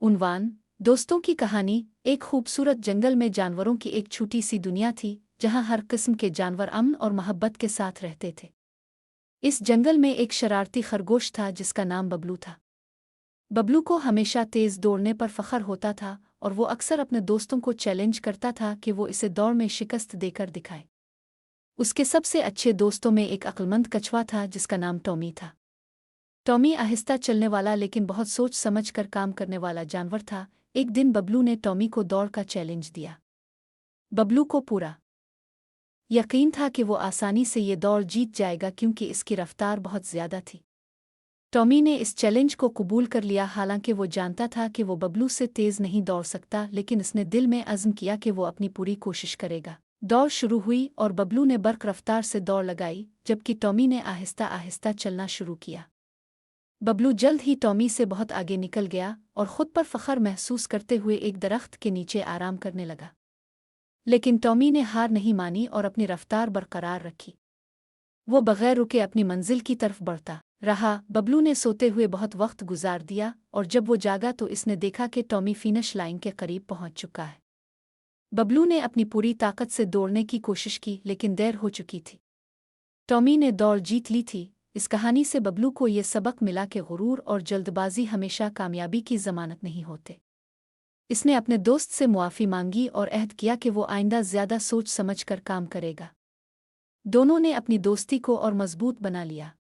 उन्वान दोस्तों की कहानी। एक खूबसूरत जंगल में जानवरों की एक छोटी सी दुनिया थी जहां हर किस्म के जानवर अमन और मोहब्बत के साथ रहते थे। इस जंगल में एक शरारती खरगोश था जिसका नाम बबलू था। बबलू को हमेशा तेज दौड़ने पर फख्र होता था और वो अक्सर अपने दोस्तों को चैलेंज करता था कि वो इसे दौड़ में शिकस्त देकर दिखाए। उसके सबसे अच्छे दोस्तों में एक अक्लमंद कछुआ था जिसका नाम टॉमी था। टॉमी आहिस्ता चलने वाला लेकिन बहुत सोच समझ कर काम करने वाला जानवर था। एक दिन बबलू ने टॉमी को दौड़ का चैलेंज दिया। बबलू को पूरा यकीन था कि वो आसानी से ये दौड़ जीत जाएगा क्योंकि इसकी रफ्तार बहुत ज्यादा थी। टॉमी ने इस चैलेंज को कबूल कर लिया, हालांकि वो जानता था कि वो बबलू से तेज नहीं दौड़ सकता, लेकिन इसने दिल में अज़्म किया कि वो अपनी पूरी कोशिश करेगा। दौड़ शुरू हुई और बबलू ने बर्क रफ्तार से दौड़ लगाई जबकि टॉमी ने आहिस्ता आहिस्ता चलना शुरू किया। बबलू जल्द ही टॉमी से बहुत आगे निकल गया और खुद पर फख्र महसूस करते हुए एक दरख्त के नीचे आराम करने लगा। लेकिन टॉमी ने हार नहीं मानी और अपनी रफ्तार बरकरार रखी। वो बगैर रुके अपनी मंजिल की तरफ बढ़ता रहा। बबलू ने सोते हुए बहुत वक्त गुजार दिया और जब वो जागा तो इसने देखा कि टॉमी फिनिश लाइन के करीब पहुंच चुका है। बबलू ने अपनी पूरी ताकत से दौड़ने की कोशिश की लेकिन देर हो चुकी थी। टॉमी ने दौड़ जीत ली थी। इस कहानी से बबलू को ये सबक मिला कि गुरूर और जल्दबाजी हमेशा कामयाबी की जमानत नहीं होते। इसने अपने दोस्त से मुआफ़ी मांगी और अहद किया कि वो आइंदा ज़्यादा सोच समझ कर काम करेगा। दोनों ने अपनी दोस्ती को और मजबूत बना लिया।